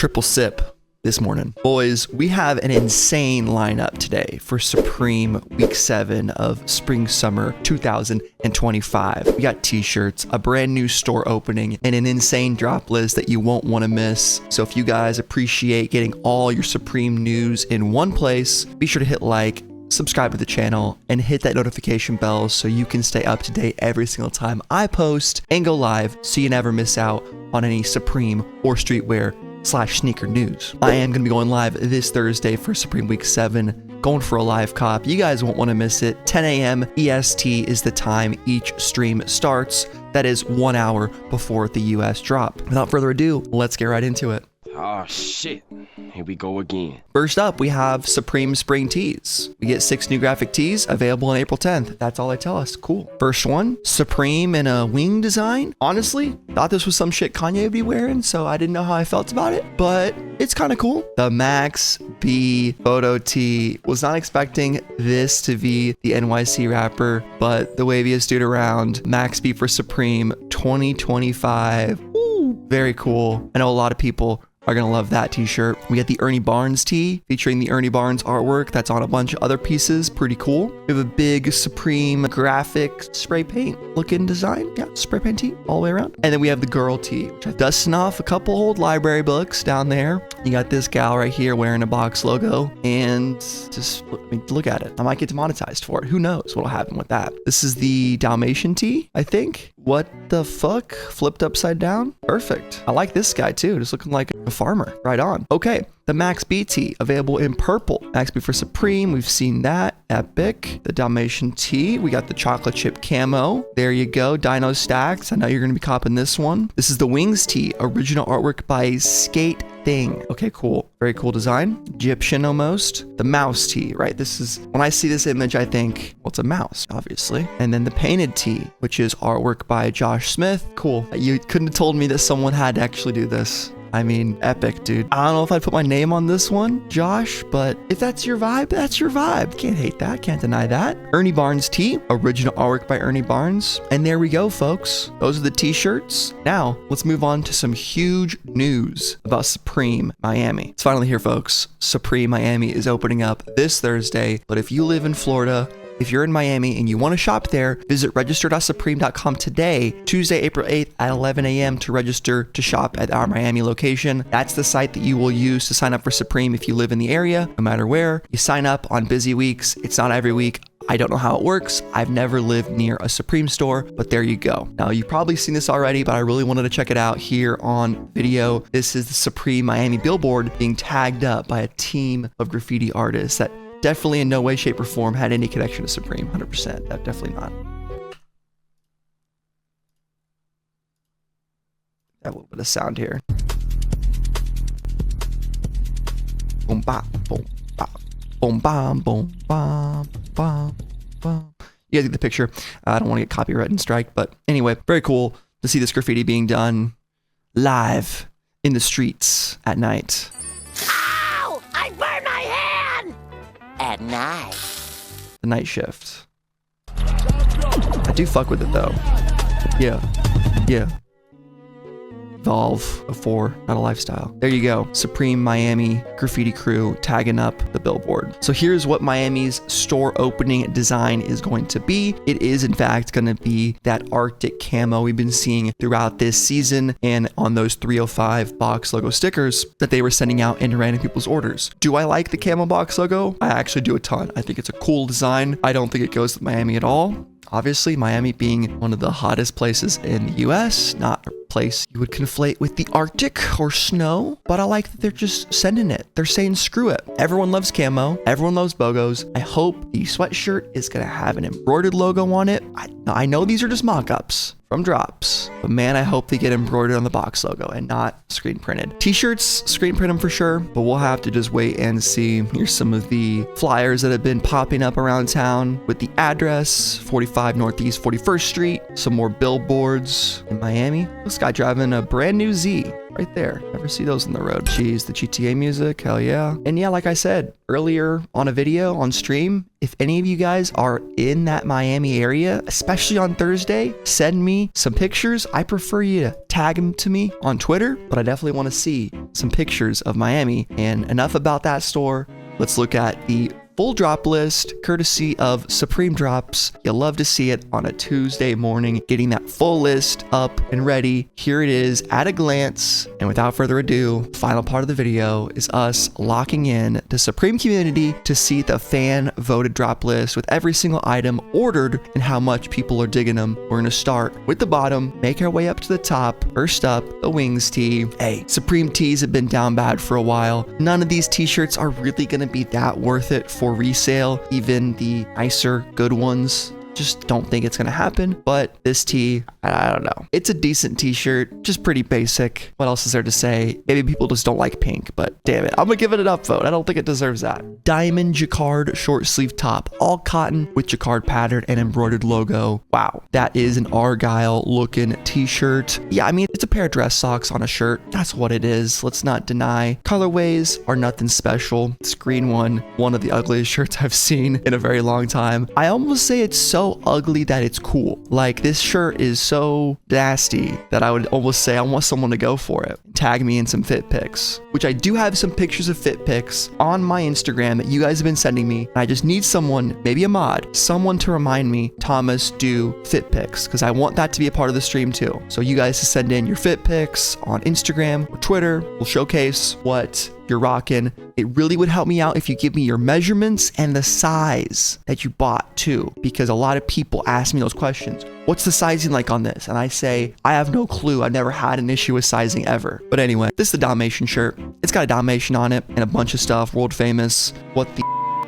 triple sip this morning. Boys, we have an insane lineup today for Supreme Week 7 of Spring Summer 2025. We got t-shirts, a brand new store opening, and an insane drop list that you won't want to miss. So if you guys appreciate getting all your Supreme news in one place, be sure to hit like, subscribe to the channel, and hit that notification bell so you can stay up to date every single time I post and go live so you never miss out on any Supreme or streetwear/sneaker news. I am going to be going live this Thursday for Supreme Week 7, going for a live cop. You guys won't want to miss it. 10 a.m. EST is the time each stream starts. That is 1 hour before the US drop. Without further ado, let's get right into it. Oh shit, here we go again. First up, we have Supreme Spring Tees. We get 6 new graphic tees available on April 10th. That's all they tell us. Cool. First one, Supreme in a wing design. Honestly, thought this was some shit Kanye would be wearing, so I didn't know how I felt about it, but it's kind of cool. The Max B photo tee. Was not expecting this to be the NYC rapper, but the waviest dude around. Max B for Supreme 2025. Ooh, very cool. I know a lot of people are gonna love that t-shirt. We got the Ernie Barnes tee featuring the Ernie Barnes artwork that's on a bunch of other pieces. Pretty cool. We have a big Supreme graphic spray paint looking design. Yeah, spray paint tee all the way around. And then we have the girl tee, which I'm dusting off a couple old library books down there. You got this gal right here wearing a box logo, and just look at it. I might get demonetized for it. Who knows what'll happen with that. This is the Dalmatian tee, I think. What the fuck? Flipped upside down? Perfect. I like this guy too, just looking like a farmer. Right on. Okay, the Max B tee, available in purple. Max B for Supreme, we've seen that. Epic. The Dalmatian tee, we got the chocolate chip camo. There you go, Dino Stacks. I know you're gonna be copping this one. This is the Wings tee, original artwork by Skate Thing. Okay, cool. Very cool design. Egyptian almost. The mouse tee, right? This is, when I see this image, I think, well, it's a mouse, obviously. And then the painted tee, which is artwork by Josh Smith. Cool. You couldn't have told me that someone had to actually do this. I mean, epic, dude. I don't know if I'd put my name on this one, Josh, but if that's your vibe, that's your vibe. Can't hate that. Can't deny that. Ernie Barnes tee, original artwork by Ernie Barnes. And there we go, folks. Those are the t-shirts. Now, let's move on to some huge news about Supreme Miami. It's finally here, folks. Supreme Miami is opening up this Thursday, but if you live in Florida, if you're in Miami and you want to shop there, visit register.supreme.com today, Tuesday, April 8th at 11 a.m. to register to shop at our Miami location. That's the site that you will use to sign up for Supreme if you live in the area, no matter where. You sign up on busy weeks. It's not every week. I don't know how it works. I've never lived near a Supreme store, but there you go. Now, you've probably seen this already, but I really wanted to check it out here on video. This is the Supreme Miami billboard being tagged up by a team of graffiti artists that definitely in no way, shape, or form had any connection to Supreme. 100%. Definitely not. Have a little bit of sound here. Boom, bop, boom, bop, boom, bom, boom, bom, bom, bom. You guys get the picture. I don't want to get copyright and strike, but anyway, very cool to see this graffiti being done live in the streets at night. At night. The night shift. I do fuck with it though. Yeah. Evolve before, not a lifestyle. There you go. Supreme Miami graffiti crew tagging up the billboard. So here's what Miami's store opening design is going to be. It is in fact going to be that Arctic camo we've been seeing throughout this season and on those 305 box logo stickers that they were sending out into random people's orders. Do I like the camo box logo? I actually do a ton. I think it's a cool design. I don't think it goes with Miami at all. Obviously, Miami being one of the hottest places in the US, not a place you would conflate with the Arctic or snow, but I like that they're just sending it. They're saying, screw it. Everyone loves camo. Everyone loves BOGOs. I hope the sweatshirt is going to have an embroidered logo on it. I know these are just mock-ups from Drops, but man, I hope they get embroidered on the box logo and not screen printed. T-shirts, screen print them for sure, but we'll have to just wait and see. Here's some of the flyers that have been popping up around town with the address, 45 Northeast 41st Street, some more billboards in Miami. This guy driving a brand new Z. right there. Never see those on the road. Jeez, the GTA music, hell yeah. And yeah, like I said earlier on a video on stream, if any of you guys are in that Miami area, especially on Thursday, send me some pictures. I prefer you to tag them to me on Twitter, but I definitely want to see some pictures of Miami. And enough about that store. Let's look at the full drop list, courtesy of Supreme Drops. You'll love to see it on a Tuesday morning, getting that full list up and ready. Here it is at a glance. And without further ado, final part of the video is us locking in the Supreme community to see the fan voted drop list with every single item ordered and how much people are digging them. We're going to start with the bottom, make our way up to the top. First up, the Wings tee. Hey, Supreme tees have been down bad for a while. None of these t-shirts are really going to be that worth it for resale. Even the nicer good ones, just don't think it's gonna happen. But this tee, I don't know, it's a decent t-shirt, just pretty basic. What else is there to say? Maybe people just don't like pink, but damn it, I'm gonna give it an upvote. I don't think it deserves that. Diamond jacquard short sleeve top, all cotton with jacquard pattern and embroidered logo. Wow, that is an Argyle looking t-shirt. Yeah, I mean, it's a pair of dress socks on a shirt. That's what it is. Let's not deny. Colorways are nothing special. This green one of the ugliest shirts I've seen in a very long time. I almost say it's so ugly that it's cool. Like, this shirt is so nasty that I would almost say I want someone to go for it. Tag me in some fit pics, which I do have some pictures of fit pics on my Instagram that you guys have been sending me. I just need someone, maybe a mod, someone to remind me, Thomas, do fit pics, because I want that to be a part of the stream too. So you guys to send in your fit pics on Instagram or Twitter. We'll showcase what you're rocking. It really would help me out if you give me your measurements and the size that you bought too, because a lot of people ask me those questions. What's the sizing like on this? And I say, I have no clue. I've never had an issue with sizing ever. But anyway, this is the Dalmatian shirt. It's got a Dalmatian on it and a bunch of stuff, world famous, what the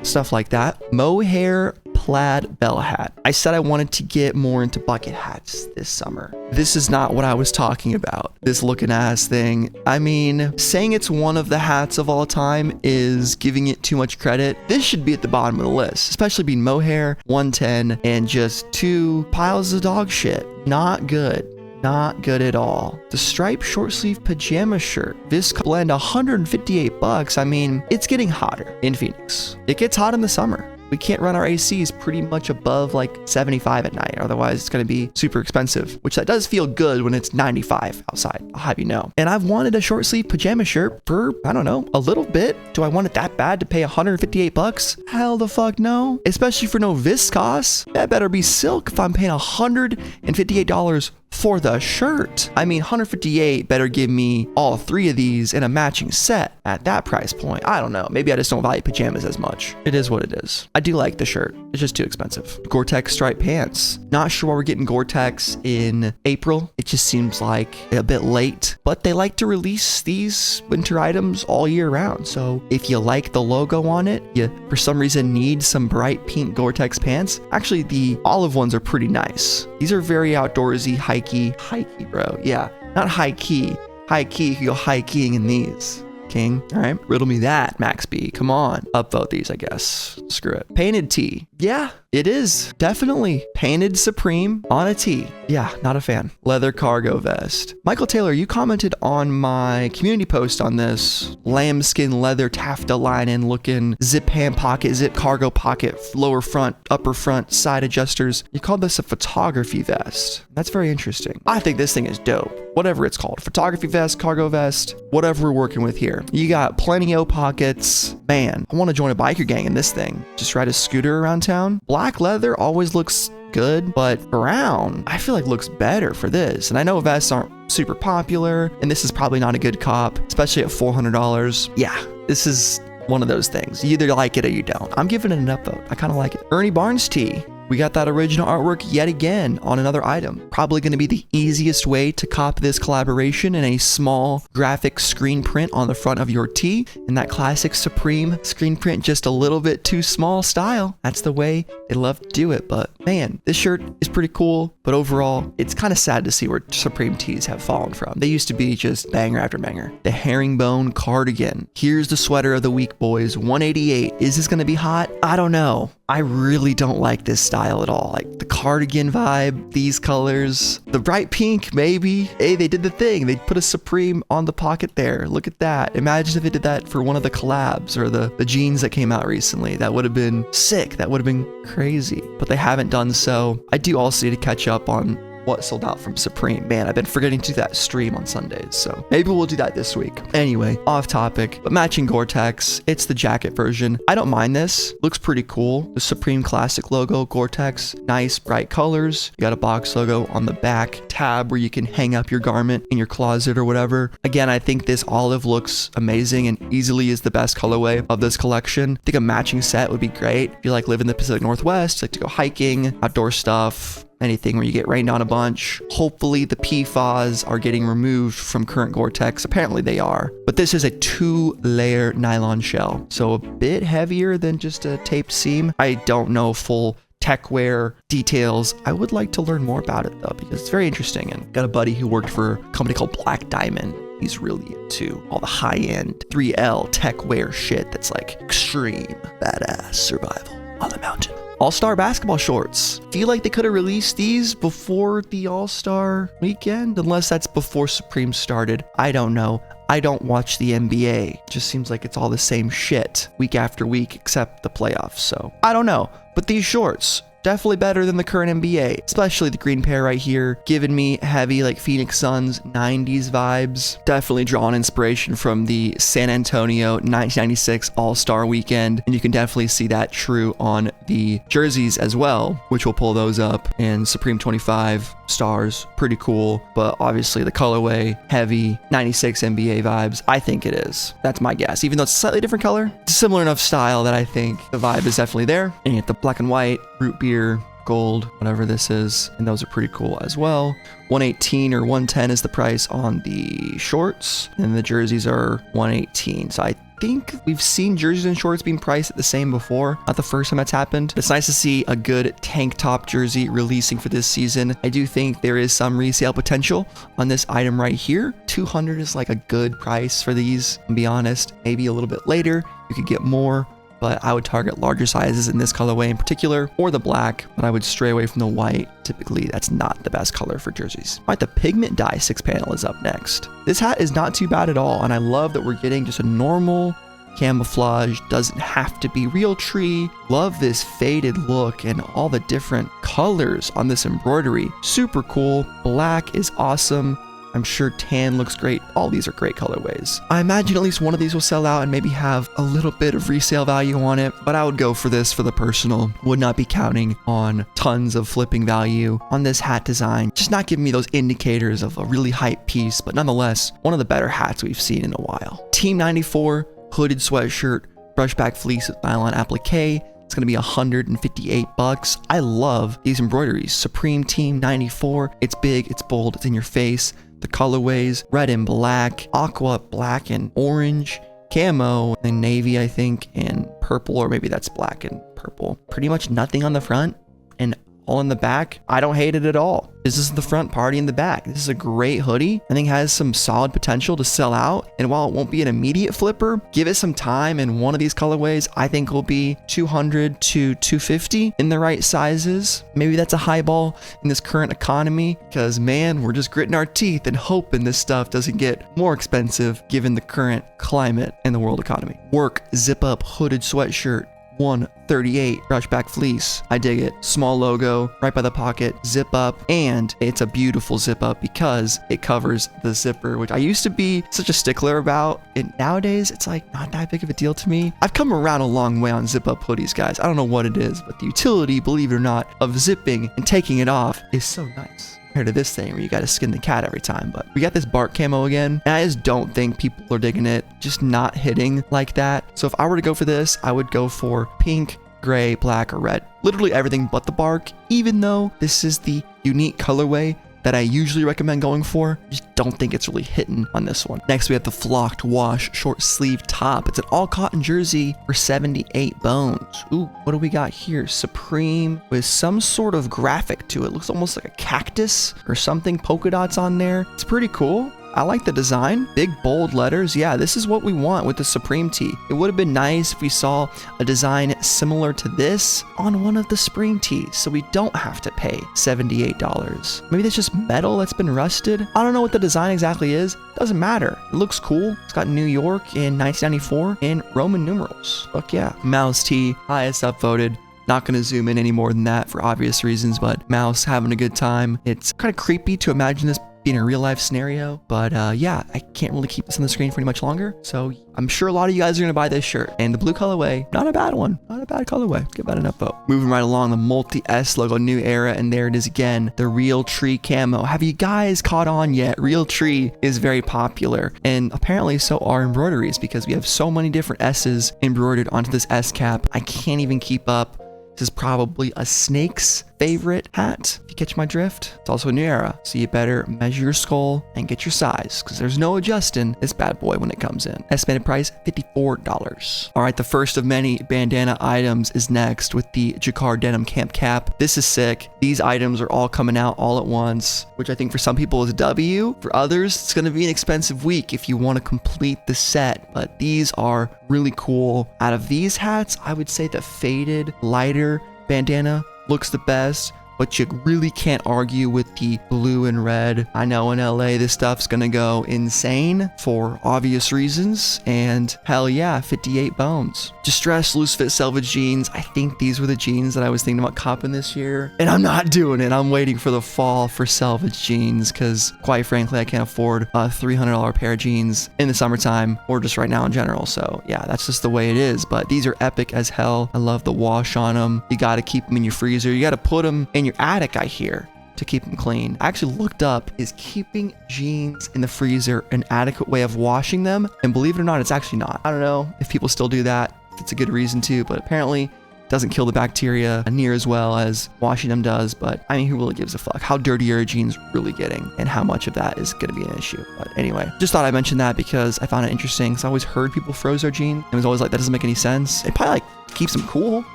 stuff like that. Mohair plaid bell hat. I said I wanted to get more into bucket hats this summer. This is not what I was talking about. This looking ass thing. I mean, saying it's one of the hats of all time is giving it too much credit. This should be at the bottom of the list, especially being mohair, 110, and just two piles of dog shit. Not good. Not good at all. The striped short sleeve pajama shirt. This blend $158. I mean, it's getting hotter in Phoenix. It gets hot in the summer. We can't run our ACs pretty much above like 75 at night. Otherwise, it's going to be super expensive, which that does feel good when it's 95 outside. I'll have you know. And I've wanted a short sleeve pajama shirt for, I don't know, a little bit. Do I want it that bad to pay $158? Hell the fuck no. Especially for no viscose. That better be silk if I'm paying $158 for the shirt. I mean, $158 better give me all three of these in a matching set at that price point. I don't know. Maybe I just don't value pajamas as much. It is what it is. I do like the shirt. It's just too expensive. Gore-Tex striped pants. Not sure why we're getting Gore-Tex in April. It just seems like a bit late, but they like to release these winter items all year round. So if you like the logo on it, you for some reason need some bright pink Gore-Tex pants. Actually, the olive ones are pretty nice. These are very outdoorsy, hikey, bro. Yeah, not high key. High key, you can go high keying in these. King. All right, riddle me that, Max B. Come on, upvote these, I guess. Screw it. Painted tee. Yeah, it is definitely painted Supreme on a tee. Yeah, not a fan. Leather cargo vest. Michael Taylor, you commented on my community post on this lambskin leather taffeta lining looking zip hand pocket, zip cargo pocket, lower front, upper front, side adjusters. You called this a photography vest. That's very interesting. I think this thing is dope. Whatever it's called, photography vest, cargo vest, whatever we're working with here. You got plenty of pockets. Man, I want to join a biker gang in this thing. Just ride a scooter around town. Black leather always looks good, but brown, I feel like looks better for this. And I know vests aren't super popular, and this is probably not a good cop, especially at $400. Yeah, this is one of those things. You either like it or you don't. I'm giving it an upvote. I kind of like it. Ernie Barnes tee. We got that original artwork yet again on another item. Probably going to be the easiest way to cop this collaboration in a small graphic screen print on the front of your tee. In that classic Supreme screen print, just a little bit too small style. That's the way they love to do it. But man, this shirt is pretty cool. But overall, it's kind of sad to see where Supreme tees have fallen from. They used to be just banger after banger. The herringbone cardigan. Here's the sweater of the week, boys. 188. Is this going to be hot? I don't know. I really don't like this style at all. Like the cardigan vibe, these colors, the bright pink, maybe. Hey, they did the thing. They put a Supreme on the pocket there. Look at that. Imagine if they did that for one of the collabs or the jeans that came out recently. That would have been sick. That would have been crazy. But they haven't done so. I do also need to catch up on what sold out from Supreme. Man, I've been forgetting to do that stream on Sundays, so maybe we'll do that this week. Anyway, off topic, but matching Gore-Tex. It's the jacket version. I don't mind this. Looks pretty cool. The Supreme Classic logo, Gore-Tex, nice bright colors. You got a box logo on the back tab where you can hang up your garment in your closet or whatever. Again, I think this olive looks amazing and easily is the best colorway of this collection. I think a matching set would be great. If you like live in the Pacific Northwest, you like to go hiking, outdoor stuff, anything where you get rained on a bunch. Hopefully the PFAS are getting removed from current Gore-Tex. Apparently they are. But this is a 2-layer nylon shell, so a bit heavier than just a taped seam. I don't know full techwear details. I would like to learn more about it though, because it's very interesting. And got a buddy who worked for a company called Black Diamond. He's really into all the high-end 3L techwear shit that's like extreme badass survival on the mountain. All-Star basketball shorts. Feel like they could have released these before the All-Star weekend, unless that's before Supreme started. I don't know. I don't watch the NBA. It just seems like it's all the same shit week after week except the playoffs. So I don't know. But these shorts, definitely better than the current NBA, especially the green pair right here, giving me heavy like Phoenix Suns 90s vibes. Definitely drawing inspiration from the San Antonio 1996 All-Star weekend, and you can definitely see that true on the jerseys as well, which we'll pull those up. And Supreme 25 stars, pretty cool, but obviously the colorway, heavy 96 NBA vibes. I think it is. That's my guess, even though it's a slightly different color. It's a similar enough style that I think the vibe is definitely there. And you get the black and white, root beer, gold, whatever this is, and those are pretty cool as well. 118 or 110 is the price on the shorts, and the jerseys are 118. So I think we've seen jerseys and shorts being priced at the same before. Not the first time that's happened. It's nice to see a good tank top jersey releasing for this season. I do think there is some resale potential on this item right here. 200 is like a good price for these, to be honest. Maybe a little bit later you could get more, but I would target larger sizes in this colorway in particular, or the black, but I would stray away from the white. Typically, that's not the best color for jerseys. All right, the pigment dye 6-panel is up next. This hat is not too bad at all, and I love that we're getting just a normal camouflage. Doesn't have to be real tree. Love this faded look and all the different colors on this embroidery. Super cool. Black is awesome. I'm sure tan looks great. All these are great colorways. I imagine at least one of these will sell out and maybe have a little bit of resale value on it, but I would go for this for the personal. Would not be counting on tons of flipping value on this hat design. Just not giving me those indicators of a really hype piece, but nonetheless, one of the better hats we've seen in a while. Team 94 hooded sweatshirt, brushback fleece with nylon applique. It's gonna be $158. I love these embroideries. Supreme Team 94. It's big, it's bold, it's in your face. The colorways, red and black, aqua, black and orange, camo, and navy, I think, and purple, or maybe that's black and purple. Pretty much nothing on the front and all in the back. I don't hate it at all. This is the front, party in the back. This is a great hoodie. I think has some solid potential to sell out. And while it won't be an immediate flipper, give it some time. And one of these colorways, I think will be 200 to 250 in the right sizes. Maybe that's a high ball in this current economy, because man, we're just gritting our teeth and hoping this stuff doesn't get more expensive given the current climate and the world economy. Work zip up hooded sweatshirt, 138 brushback fleece. I dig it. Small logo right by the pocket, zip up, and it's a beautiful zip up because it covers the zipper, which I used to be such a stickler about, and nowadays it's like not that big of a deal to me. I've come around a long way on zip up hoodies, guys. I don't know what it is, but the utility, believe it or not, of zipping and taking it off is so nice compared to this thing where you gotta skin the cat every time. But we got this bark camo again, and I just don't think people are digging it, just not hitting like that. So if I were to go for this, I would go for pink, gray, black, or red. Literally everything but the bark, even though this is the unique colorway that I usually recommend going for. Just don't think it's really hitting on this one. Next, we have the flocked wash short sleeve top. It's an all cotton jersey for 78 bones. Ooh, what do we got here? Supreme with some sort of graphic to it. Looks almost like a cactus or something, polka dots on there. It's pretty cool. I like the design. Big, bold letters. Yeah, this is what we want with the Supreme tee. It would have been nice if we saw a design similar to this on one of the spring tees, so we don't have to pay $78. Maybe that's just metal that's been rusted. I don't know what the design exactly is. Doesn't matter. It looks cool. It's got New York in 1994 in Roman numerals. Fuck yeah. Mouse tee, highest upvoted. Not going to zoom in any more than that for obvious reasons, but Mouse having a good time. It's kind of creepy to imagine this being a real life scenario, but yeah, I can't really keep this on the screen for any much longer, so I'm sure a lot of you guys are gonna buy this shirt. And the blue colorway, not a bad one, not a bad colorway. Give that an upvote. Moving right along, the multi-S logo, new era, and there it is again, the Real Tree camo. Have you guys caught on yet? Real Tree is very popular, and apparently so are embroideries, because we have so many different S's embroidered onto this S cap. I can't even keep up. This is probably a snake's favorite hat, if you catch my drift. It's also a new era, so you better measure your skull and get your size, because there's no adjusting this bad boy when it comes in. Estimated price, $54. All right, the first of many bandana items is next with the Jacquard denim camp cap. This is sick. These items are all coming out all at once, which I think for some people is a W. For others, it's going to be an expensive week if you want to complete the set, but these are really cool. Out of these hats, I would say the faded, lighter bandana looks the best, but you really can't argue with the blue and red. I know in LA this stuff's gonna go insane for obvious reasons, and hell yeah, 58 bones. Distressed loose fit selvage jeans. I think these were the jeans that I was thinking about copping this year, and I'm not doing it. I'm waiting for the fall for selvage jeans, because quite frankly I can't afford a $300 pair of jeans in the summertime, or just right now in general. So yeah, that's just the way it is, but these are epic as hell. I love the wash on them. You gotta keep them in your freezer. You gotta put them in your attic, I hear, to keep them clean. I actually looked up, is keeping jeans in the freezer an adequate way of washing them? And believe it or not, it's actually not. I don't know if people still do that. It's a good reason to, but apparently it doesn't kill the bacteria near as well as washing them does. But I mean, who really gives a fuck? How dirty are jeans really getting, and how much of that is going to be an issue? But anyway, just thought I'd mention that because I found it interesting, because I always heard people froze their jeans. It was always like, that doesn't make any sense. It probably like keeps them cool,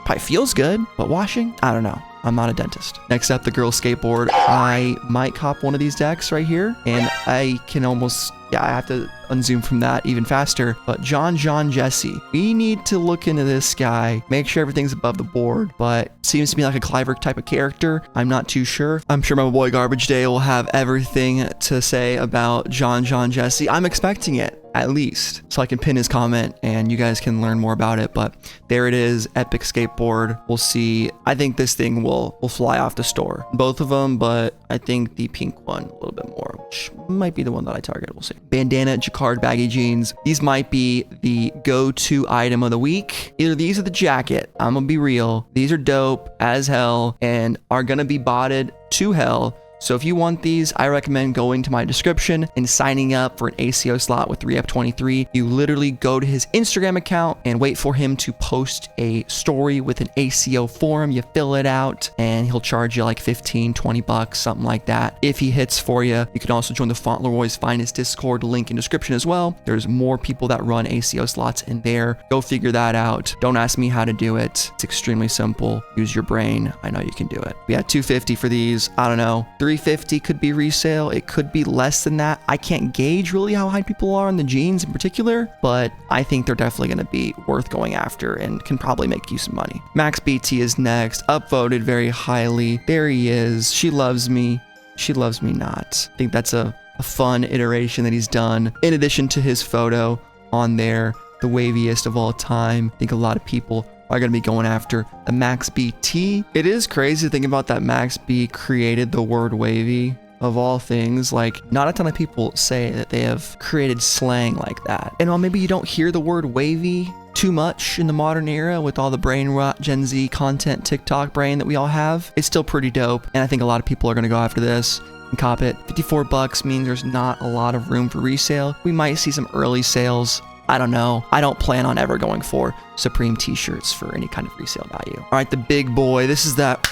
probably feels good, but washing, I don't know. I'm not a dentist. Next up, the girl skateboard. I might cop one of these decks right here, and I can almost, yeah, I have to unzoom from that even faster. But John Jesse, we need to look into this guy, make sure everything's above the board, but seems to be like a Cliver type of character. I'm not too sure. I'm sure my boy Garbage Day will have everything to say about John Jesse. I'm expecting it, at least, so I can pin his comment and you guys can learn more about it. But there it is, epic skateboard. We'll see. I think this thing will fly off the store, both of them, but I think the pink one a little bit more, which might be the one that I target. We'll see. Bandana Jacquard baggy jeans. These might be the go-to item of the week. Either these or the jacket. I'm gonna be real, these are dope as hell and are gonna be botted to hell. So if you want these, I recommend going to my description and signing up for an ACO slot with 3F23. You literally go to his Instagram account and wait for him to post a story with an ACO form. You fill it out and he'll charge you like 15, 20 bucks, something like that. If he hits for you, you can also join the Fauntleroy's Finest Discord, link in description as well. There's more people that run ACO slots in there. Go figure that out. Don't ask me how to do it. It's extremely simple. Use your brain. I know you can do it. We had $250 for these. I don't know. $350 could be resale. It could be less than that. I can't gauge really how high people are on the jeans in particular, but I think they're definitely going to be worth going after and can probably make you some money. Max BT is next, upvoted very highly. There he is. She loves me. She loves me not. I think that's a fun iteration that he's done. In addition to his photo on there, the waviest of all time. I think a lot of people are going to be going after the Max BT. It is crazy to think about that Max B created the word wavy of all things. Like, not a ton of people say that they have created slang like that. And while maybe you don't hear the word wavy too much in the modern era with all the brain rot, Gen Z content, TikTok brain that we all have, it's still pretty dope. And I think a lot of people are going to go after this and cop it. 54 bucks means there's not a lot of room for resale. We might see some early sales. I don't know. I don't plan on ever going for Supreme t-shirts for any kind of resale value. All right, the big boy. This is that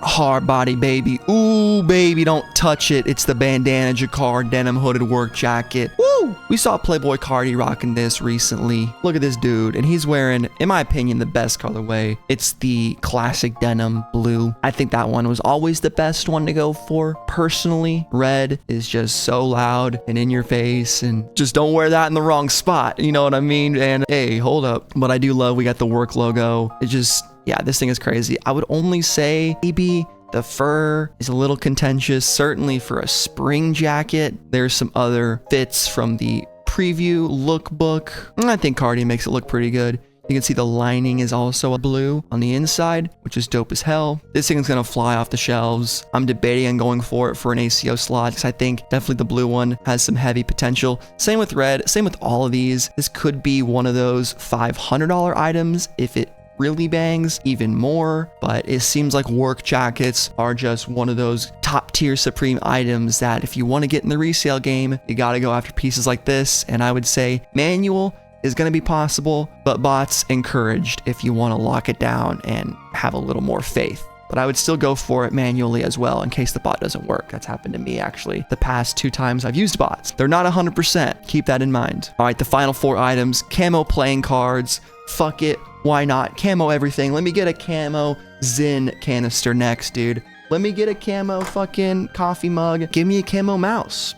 hard body, baby. Ooh, baby, don't touch it. It's the bandana jacquard denim hooded work jacket. Woo! We saw Playboy Cardi rocking this recently. Look at this dude, and he's wearing, in my opinion, the best colorway. It's the classic denim blue. I think that one was always the best one to go for. Personally, red is just so loud and in your face, and just don't wear that in the wrong spot. You know what I mean? And hey, hold up. But I do love we got the work logo. It just, yeah, this thing is crazy. I would only say maybe the fur is a little contentious, certainly for a spring jacket. There's some other fits from the preview lookbook. I think Cardi makes it look pretty good. You can see the lining is also a blue on the inside, which is dope as hell. This thing is gonna fly off the shelves. I'm debating on going for it for an ACO slot because I think definitely the blue one has some heavy potential. Same with red, same with all of these. This could be one of those $500 items if it really bangs, even more. But it seems like work jackets are just one of those top tier Supreme items that if you want to get in the resale game, you got to go after pieces like this. And I would say manual is going to be possible, but bots encouraged if you want to lock it down and have a little more faith. But I would still go for it manually as well in case the bot doesn't work. That's happened to me actually the past 2 times I've used bots. They're not 100%. Keep that in mind. All right, the final 4 items, camo playing cards. Fuck it. Why not? Camo everything. Let me get a camo Zin canister next, dude. Let me get a camo fucking coffee mug. Give me a camo mouse.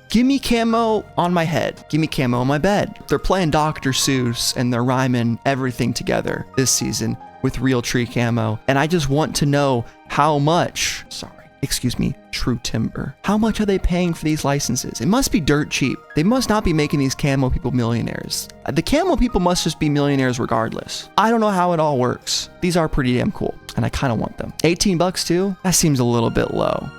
Give me camo on my head. Give me camo on my bed. They're playing Dr. Seuss and they're rhyming everything together this season with real tree camo. And I just want to know how much, True Timber. How much are they paying for these licenses? It must be dirt cheap. They must not be making these camo people millionaires. The camo people must just be millionaires regardless. I don't know how it all works. These are pretty damn cool and I kind of want them. 18 bucks too? That seems a little bit low.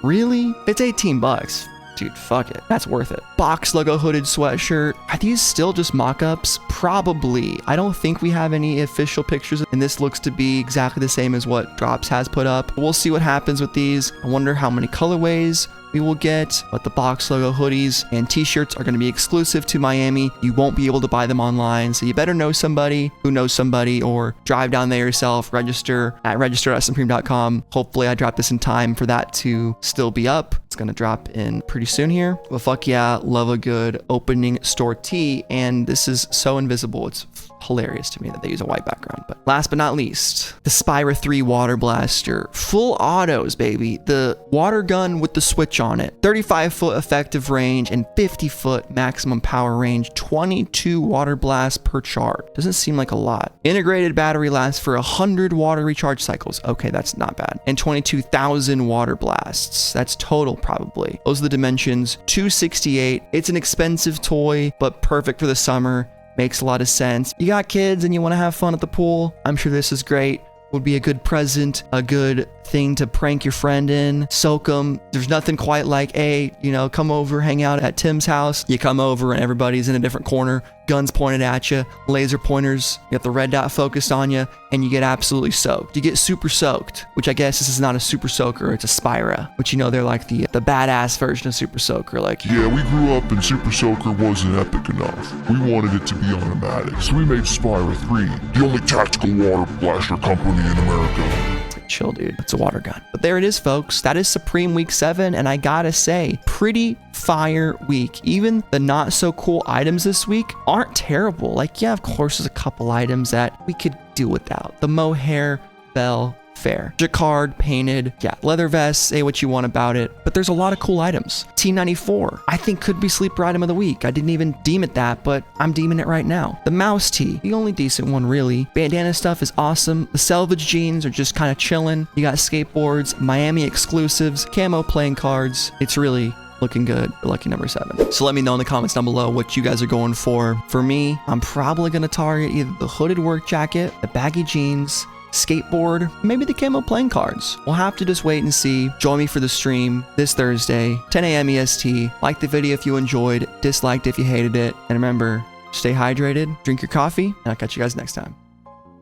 Really? It's 18 bucks. Dude, fuck it. That's worth it. Box logo hooded sweatshirt. Are these still just mock-ups? Probably. I don't think we have any official pictures, and this looks to be exactly the same as what Drops has put up. We'll see what happens with these. I wonder how many colorways we will get, but the box logo hoodies and t-shirts are going to be exclusive to Miami. You won't be able to buy them online, so you better know somebody who knows somebody or drive down there yourself, register at register.supreme.com. Hopefully I drop this in time for that to still be up. It's going to drop in pretty soon here. Well, fuck yeah, love a good opening store tee, and this is so invisible. It's hilarious to me that they use a white background. But last but not least, the Spyra 3 water blaster. Full autos, baby. The water gun with the switch on it. 35-foot effective range and 50-foot maximum power range. 22 water blasts per charge. Doesn't seem like a lot. Integrated battery lasts for 100 water recharge cycles. Okay, that's not bad. And 22,000 water blasts. That's total probably. Those are the dimensions. 268. It's an expensive toy, but perfect for the summer. Makes a lot of sense. You got kids and you want to have fun at the pool. I'm sure this is great. Would be a good present, a good thing to prank your friend in, soak them. There's nothing quite like, hey, come over, hang out at Tim's house. You come over and everybody's in a different corner, guns pointed at you, laser pointers, you got the red dot focused on you, and you get absolutely soaked. You get super soaked, which I guess this is not a super soaker, it's a Spyra, which they're like the badass version of super soaker. Like, yeah, we grew up and super soaker wasn't epic enough. We wanted it to be automatic, so we made Spyra 3, the only tactical water blaster company in America. Chill, dude. It's a water gun. But there it is, folks. That is Supreme Week 7, and I gotta say, pretty fire week. Even the not so cool items this week aren't terrible. Like, yeah, of course, there's a couple items that we could do without. The mohair bell, fair. Jacquard painted, yeah. Leather vest, say what you want about it, but there's a lot of cool items. T94, I think could be sleeper item of the week. I didn't even deem it that, but I'm deeming it right now. The mouse tee, the only decent one really. Bandana stuff is awesome. The selvage jeans are just kind of chilling. You got skateboards, Miami exclusives, camo playing cards. It's really looking good for lucky number 7. So let me know in the comments down below what you guys are going for. For me, I'm probably going to target either the hooded work jacket, the baggy jeans, skateboard, maybe the camo playing cards. We'll have to just wait and see. Join me for the stream this Thursday, 10 a.m. EST. Like the video if you enjoyed, disliked if you hated it, and remember, stay hydrated, drink your coffee, and I'll catch you guys next time.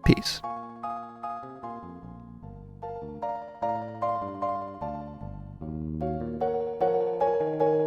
Peace.